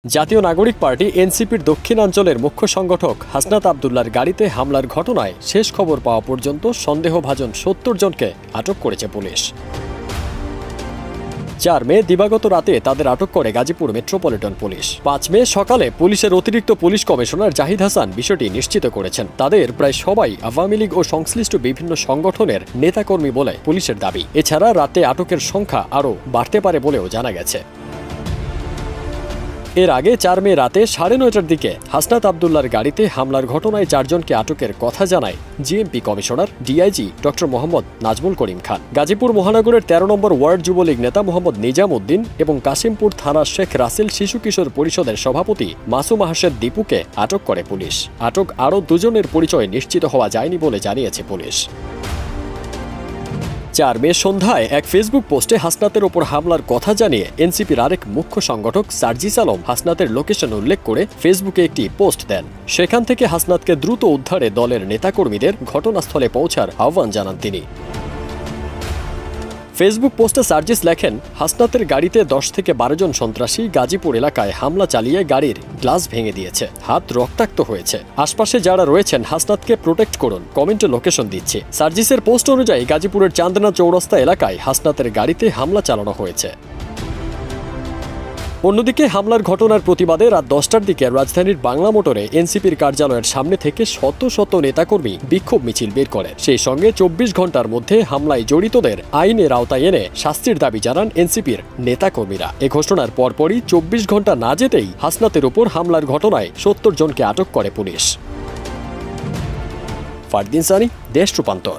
জাতীয় নাগরিক পার্টি এনসিপির দক্ষিণাঞ্চলের মুখ্য সংগঠক হাসনাত আব্দুল্লাহর গাড়িতে হামলার ঘটনায় শেষ খবর পাওয়া পর্যন্ত সন্দেহভাজন ৭০ জনকে আটক করেছে পুলিশ। ৪ মে দিবাগত রাতে তাদের আটক করে গাজীপুর মেট্রোপলিটন পুলিশ। ৫ মে সকালে পুলিশের অতিরিক্ত পুলিশ কমিশনার জাহিদ হাসান বিষয়টি নিশ্চিত করেছেন। তাদের প্রায় সবাই আওয়ামী লীগ ও সংশ্লিষ্ট বিভিন্ন সংগঠনের নেতাকর্মী বলে পুলিশের দাবি। এছাড়া রাতে আটকের সংখ্যা আরও বাড়তে পারে বলেও জানা গেছে। এর আগে ৪ মে রাতে ৯:৩০টার দিকে হাসনাত আব্দুল্লাহর গাড়িতে হামলার ঘটনায় ৪ জনকে আটকের কথা জানায় GMP commissioner DIG doctor Mohammad Nazmul Karim Khan. Gazipur মহানগরের ১৩ নম্বর ওয়ার্ড যুবলীগ নেতা মোহাম্মদ নিজাম উদ্দিন এবং কাশিমপুর থানার শেখ রাসেল শিশু কিশোর পরিষদের সভাপতি মাসুম আহমেদ দীপুকে আটক করে পুলিশ। আটক আরও ২ জনের পরিচয় নিশ্চিত হওয়া যায়নি বলে জানিয়েছে পুলিশ। ৪ মে সন্ধ্যায় এক ফেসবুক পোস্টে হাসনাতের ওপর হামলার কথা জানিয়ে এনসিপির আরেক মুখ্য সংগঠক সার্জিস আলম হাসনাতের লোকেশন উল্লেখ করে ফেসবুকে একটি পোস্ট দেন। সেখান থেকে হাসনাতকে দ্রুত উদ্ধারে দলের নেতাকর্মীদের ঘটনাস্থলে পৌঁছার আহ্বান জানান তিনি। ফেসবুক পোস্টে সার্জিস লেখেন, হাসনাতের গাড়িতে ১০ থেকে ১২ জন সন্ত্রাসী গাজীপুর এলাকায় হামলা চালিয়ে গাড়ির গ্লাস ভেঙে দিয়েছে, হাত রক্তাক্ত হয়েছে। আশপাশে যারা রয়েছেন হাসনাতকে প্রোটেক্ট করুন, কমেন্টে লোকেশন দিচ্ছে। সার্জিসের পোস্ট অনুযায়ী গাজীপুরের চান্দনা চৌরাস্তা এলাকায় হাসনাতের গাড়িতে হামলা চালানো হয়েছে। অন্যদিকে হামলার ঘটনার প্রতিবাদে রাত ১০টার দিকে রাজধানীর বাংলা মোটরে এনসিপির কার্যালয়ের সামনে থেকে শত শত নেতাকর্মী বিক্ষোভ মিছিল বের করেন। সেই সঙ্গে ২৪ ঘন্টার মধ্যে হামলায় জড়িতদের আইনের আওতায় এনে শাস্তির দাবি জানান এনসিপির নেতাকর্মীরা। এ ঘোষণার পরপরই ২৪ ঘন্টা না যেতেই হাসনাতের উপর হামলার ঘটনায় ৭০ জনকে আটক করে পুলিশ। ফারদিন সানি, দেশ রূপান্তর।